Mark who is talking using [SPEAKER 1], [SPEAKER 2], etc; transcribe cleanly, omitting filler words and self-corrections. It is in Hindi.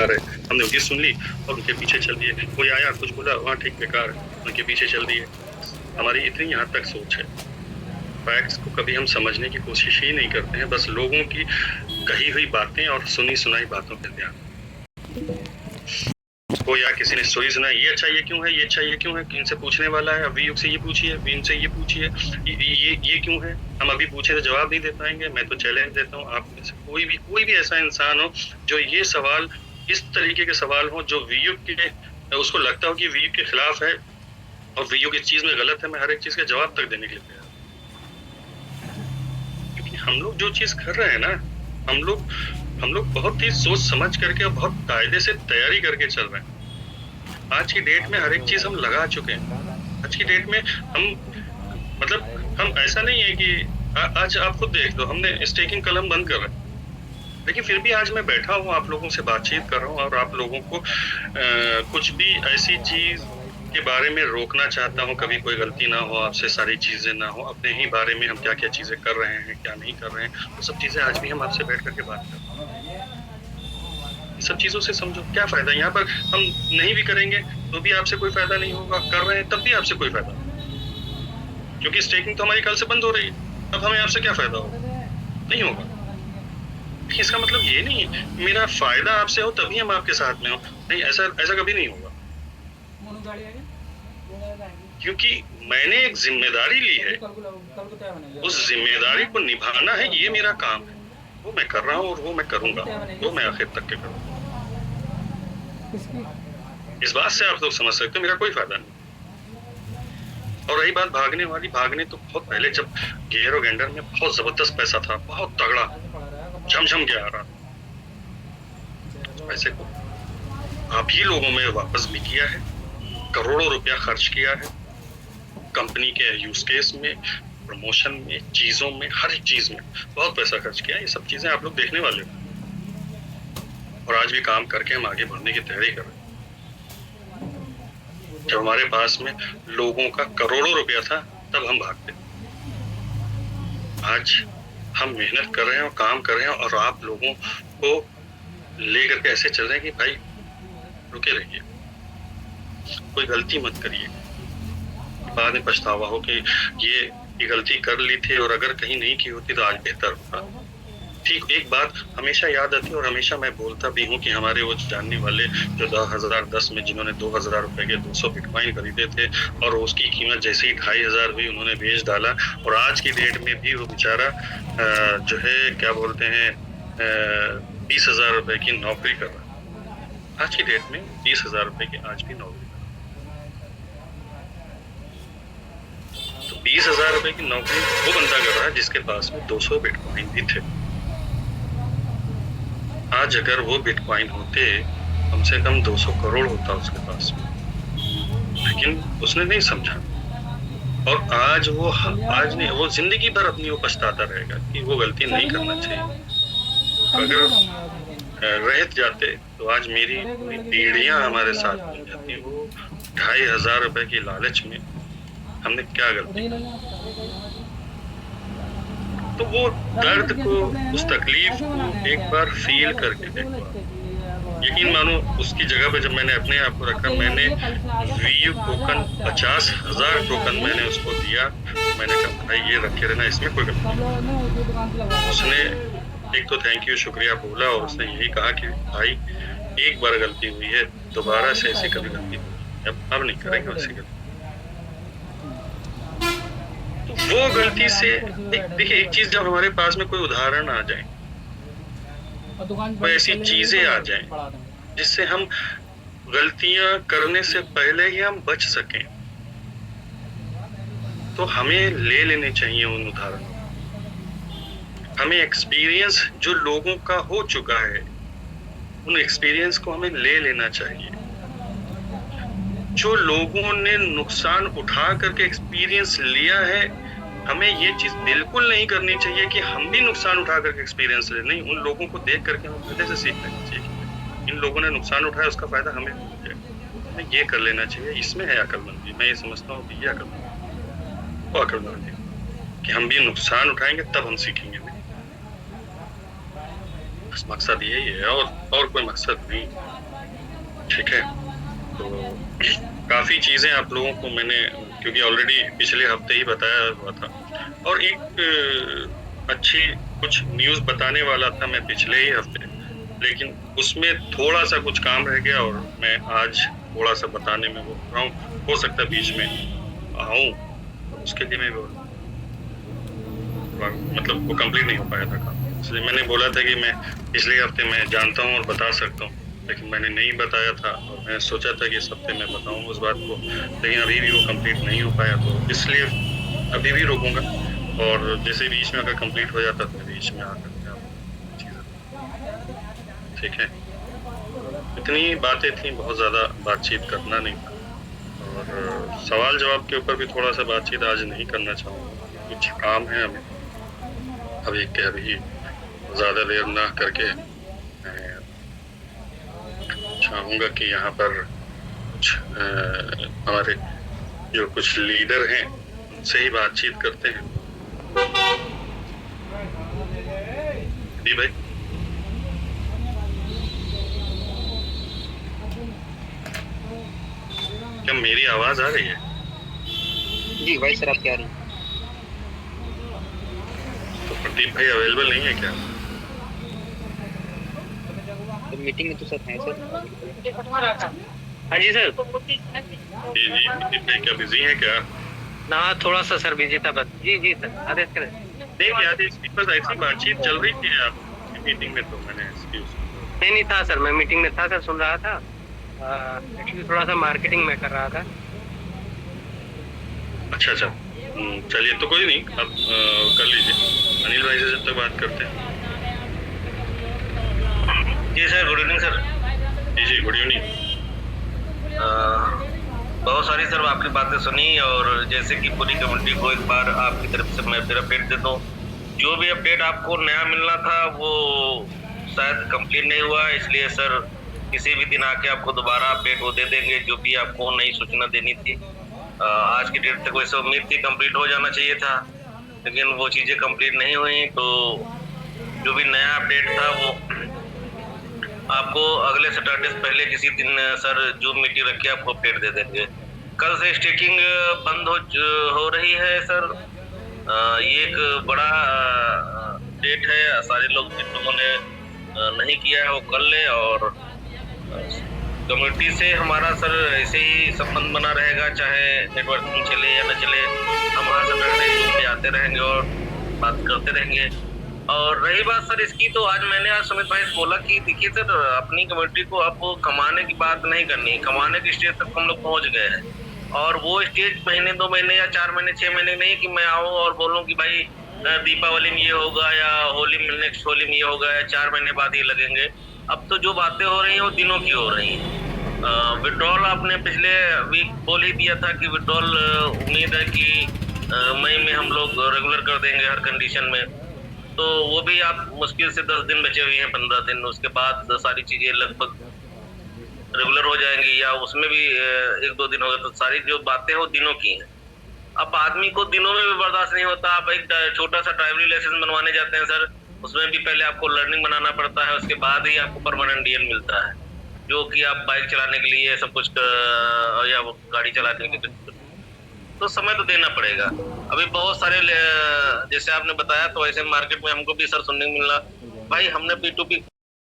[SPEAKER 1] बेकार है, हमने उनकी सुन ली और उनके पीछे चल दिए। कोई आया कुछ बोला, वहाँ ठीक बेकार है, उनके पीछे चल दिए। हमारी इतनी यहाँ तक सोच है। फैक्ट्स को कभी हम समझने की कोशिश ही नहीं करते हैं, बस लोगों की कही हुई बातें और सुनी सुनाई बातों पर ध्यान। को या किसी ने स्टोरी सुना, ये अच्छा ये क्यों है, ये अच्छा ये क्यों है, इनसे पूछने वाला है, अभी से ये पूछिए, इनसे ये पूछिए, ये क्यों है। हम अभी पूछे तो जवाब नहीं दे पाएंगे। मैं तो चैलेंज देता हूँ, आप में से कोई भी ऐसा इंसान हो जो ये सवाल, इस तरीके के सवाल हो जो वीयू के, उसको लगता हो कि वीयू के खिलाफ है और वीयू की चीज में गलत है, मैं हर एक चीज का जवाब तक देने के लिए तैयार। क्योंकि हम लोग जो चीज कर रहे हैं ना, हम लोग बहुत ही सोच समझ करके और बहुत कायदे से तैयारी करके चल रहे हैं। आज की डेट में हर एक चीज हम लगा चुके हैं। आज की डेट में हम ऐसा नहीं है कि आज आप खुद देख लो, हमने स्टेकिंग कलम बंद कर रहे हैं, लेकिन फिर भी आज मैं बैठा हूँ, आप लोगों से बातचीत कर रहा हूँ और आप लोगों को कुछ भी ऐसी चीज के बारे में रोकना चाहता हूँ, कभी कोई गलती ना हो, आपसे सारी चीजें ना हो, अपने ही बारे में हम क्या क्या चीजें कर रहे हैं, क्या नहीं कर रहे हैं, वो सब चीजें आज भी हम आपसे बैठ करके बात कर रहे हैं। सब चीजों से समझो क्या फायदा। यहाँ पर हम नहीं भी करेंगे तो भी आपसे कोई फायदा नहीं होगा, कर रहे हैं तब भी आपसे कोई फायदा नहीं, क्योंकि स्टेकिंग तो हमारी कल से बंद हो रही है। अब हमें आपसे क्या फायदा होगा? नहीं होगा। इसका मतलब ये नहीं है मेरा फायदा आपसे हो तभी हम आपके साथ में हो, नहीं, ऐसा कभी नहीं होगा। क्योंकि मैंने एक जिम्मेदारी ली है, उस जिम्मेदारी को निभाना है, ये मेरा काम है, वो मैं कर रहा हूँ और वो मैं करूंगा, वो मैं आखिर तक के करूंगा। इस बात से आप लोग समझ सकते हो मेरा कोई फायदा नहीं। और रही बात भागने वाली, भागने तो बहुत पहले, जब गेरो गेंडर में बहुत जबरदस्त पैसा था, बहुत तगड़ा झमझम के आ रहा, पैसे को आप ही लोगों में वापस भी किया है, करोड़ों रुपया खर्च किया है कंपनी के यूज केस में, प्रमोशन में, चीजों में, हर एक चीज में बहुत पैसा खर्च किया। ये सब चीजें आप लोग देखने वाले हो और आज भी काम करके हम आगे बढ़ने की तैयारी कर रहे हैं। जब हमारे पास में लोगों का करोड़ों रुपया था तब हम भागते, आज हम मेहनत कर रहे हैं और काम कर रहे हैं और आप लोगों को लेकर के ऐसे चल रहे हैं कि भाई रुके रहिए, कोई गलती मत करिए, बाद में पछतावा हो कि ये गलती कर ली थी और अगर कहीं नहीं की होती तो आज बेहतर होता। ठीक, एक बात हमेशा याद आती है और हमेशा मैं बोलता भी हूँ कि हमारे वो जानने वाले जो 2010 में जिन्होंने 2000 रुपए के 200 बिटकॉइन खरीदे थे और उसकी कीमत जैसे ही 2500 हुई उन्होंने बेच डाला, और आज की डेट में भी वो बेचारा जो है क्या बोलते हैं 20,000 रुपए की नौकरी कर रहा है। आज की डेट में 20,000 रुपए की आज भी नौकरी, तो 20,000 रुपए की नौकरी वो बंदा कर रहा है जिसके पास में 200 बिटकॉइन भी थे। आज अगर वो बिटकॉइन होते कम से कम 200 करोड़ होता उसके पास में, लेकिन उसने नहीं समझा और आज नहीं, वो जिंदगी भर अपनी वो पछताता रहेगा कि वो गलती नहीं करना चाहिए। अगर रह जाते तो आज मेरी पीढ़ियां हमारे साथ मिल जाती। वो 2,500 रुपए की लालच में हमने क्या गलती, तो वो दर्द को, उस तकलीफ को एक बार फील करके देखो। यकीन मानो उसकी जगह पे जब मैंने अपने आप को रखा, मैंने वीयू टोकन 50,000 टोकन मैंने उसको दिया। मैंने कहा भाई ये रखे रहना, इसमें कोई गलती नहीं। उसने एक तो थैंक यू शुक्रिया बोला और उसने यही कहा कि भाई एक बार गलती हुई है, दोबारा से ऐसी कभी गलती अब नहीं करेंगे वैसी गलती। वो गलती से देखिए, एक चीज जब हमारे पास में कोई उदाहरण आ जाए, कोई ऐसी चीजें आ जाए जिससे हम गलतियां करने से पहले ही हम बच सकें, तो हमें ले लेने चाहिए उन उदाहरणों। हमें एक्सपीरियंस जो लोगों का हो चुका है, उन एक्सपीरियंस को हमें ले लेना चाहिए। जो लोगों ने नुकसान उठा करके एक्सपीरियंस लिया है, हमें ये चीज बिल्कुल नहीं करनी चाहिए कि हम भी नुकसान उठा करके एक्सपीरियंस ले। नहीं, उन लोगों को देख करके हमें पहले से सीख लेना चाहिए। इन लोगों ने नुकसान उठाया, उसका फायदा हमें हमें ये कर लेना चाहिए। इसमें है अक्लमंदी। मैं ये समझता हूँ कि ये अक्लमंदी, वो अक्लमंदी कि हम भी नुकसान उठाएंगे तब हम सीखेंगे। बस मकसद यही है, और कोई मकसद नहीं। ठीक है। तो काफी चीजें आप लोगों को मैंने, क्योंकि ऑलरेडी पिछले हफ्ते ही बताया हुआ था, और एक अच्छी कुछ न्यूज बताने वाला था मैं पिछले ही हफ्ते, लेकिन उसमें थोड़ा सा कुछ काम रह गया और मैं आज थोड़ा सा बताने में वो रहा हूँ। हो सकता है बीच में आऊं, तो उसके लिए मैं मतलब वो कंप्लीट नहीं हो पाया था काम, इसलिए मैंने बोला था कि मैं पिछले हफ्ते मैं जानता हूँ और बता सकता हूँ, लेकिन मैंने नहीं बताया था और मैं सोचा था कि इस हफ्ते मैं बताऊँ उस बात को, लेकिन अभी भी वो कंप्लीट नहीं हो पाया, तो इसलिए अभी भी रोकूंगा। और जैसे बीच में अगर कंप्लीट हो जाता तो बीच में आकर के आप चीजें, ठीक है। इतनी बातें थी, बहुत ज्यादा बातचीत करना नहीं था, और सवाल जवाब के ऊपर भी थोड़ा सा बातचीत आज नहीं करना चाहूंगा, कुछ काम है हमें अभी के अभी, ज्यादा देर ना करके मैं चाहूंगा कि यहाँ पर कुछ हमारे जो कुछ लीडर हैं उनसे ही बातचीत करते हैं। जी भाई, क्या मेरी आवाज आ रही है?
[SPEAKER 2] जी भाई सर, आपकी आ रही है।
[SPEAKER 1] तो प्रदीप भाई अवेलेबल नहीं है क्या?
[SPEAKER 2] तो मीटिंग में तो सर है सर।
[SPEAKER 3] हाँ जी सर।
[SPEAKER 1] जी जी, प्रदीप भाई क्या बिजी हैं क्या?
[SPEAKER 3] ना, थोड़ा सा सर बिजी था बस। जी जी सर, आदेश करें।
[SPEAKER 1] नहीं, आज इसकी बस ऐसी बातचीत चल रही थी आप मीटिंग में, तो मैंने इसकी
[SPEAKER 3] नहीं था सर, मैं मीटिंग में था सर, सुन रहा था। एक्चुअली थोड़ा सा मार्केटिंग में कर रहा था।
[SPEAKER 1] अच्छा अच्छा, चलिए तो कोई नहीं, आप कर लीजिए। अनिल भाई से जब तक बात करते हैं।
[SPEAKER 4] जी सर, गुड इवनिंग सर।
[SPEAKER 1] जी जी, गुड इवनिंग।
[SPEAKER 4] बहुत सारी सर आपकी बातें सुनी, और जैसे कि पूरी कम्युनिटी को एक बार आपकी तरफ से मैं फिर अपडेट दे दूँ। जो भी अपडेट आपको नया मिलना था वो शायद कंप्लीट नहीं हुआ, इसलिए सर किसी भी दिन आके आपको दोबारा अपडेट वो दे देंगे, जो भी आपको नई सूचना देनी थी। आज की डेट तक वैसे उम्मीद थी कंप्लीट हो जाना चाहिए था, लेकिन वो चीज़ें कंप्लीट नहीं हुई। तो जो भी नया अपडेट था वो आपको अगले सैटरडे से पहले किसी दिन सर जूम मीटिंग रख के आपको अपडेट दे देंगे। कल से स्टेकिंग बंद हो रही है सर। ये एक बड़ा डेट है, सारे लोग जिन लोगों ने नहीं किया है वो कर ले, और कम्युनिटी से हमारा सर ऐसे ही संबंध बना रहेगा, चाहे नेटवर्किंग चले या न चले, हम हर सैटरडे जूम पे आते रहेंगे और बात करते रहेंगे। और रही बात सर इसकी, तो आज मैंने आज सुमित भाई से बोला कि देखिए सर, अपनी कम्युनिटी को अब कमाने की बात नहीं करनी, कमाने की स्टेज तक हम लोग पहुंच गए हैं, और वो स्टेज महीने 2 महीने या 4 महीने 6 महीने नहीं कि मैं आऊं और बोलूं कि भाई दीपावली में ये होगा या होली में, नेक्स्ट होली में ये होगा, या 4 महीने बाद ये लगेंगे। अब तो जो बातें हो रही हैं वो दिनों की हो रही हैं। विड्रॉल आपने पिछले वीक बोल ही दिया था कि विड्रॉल उम्मीद है कि मई में हम लोग रेगुलर कर देंगे हर कंडीशन में, तो वो भी आप मुश्किल से 10 दिन बचे हुए हैं, 15 दिन, उसके बाद सारी चीजें लगभग रेगुलर हो जाएंगी, या उसमें भी 1-2 दिन होगा। तो सारी जो बातें हो दिनों की हैं। अब आदमी को दिनों में भी बर्दाश्त नहीं होता। आप एक छोटा सा ड्राइवरी लाइसेंस बनवाने जाते हैं सर, उसमें भी पहले आपको लर्निंग बनाना पड़ता है, उसके बाद ही आपको परमानेंट डीएल मिलता है, जो कि आप बाइक चलाने के लिए सब कुछ या गाड़ी चलाने के लिए, तो समय तो देना पड़ेगा। अभी बहुत सारे जैसे आपने बताया, तो ऐसे मार्केट में हमको भी सर सुनने को मिला, भाई हमने P2P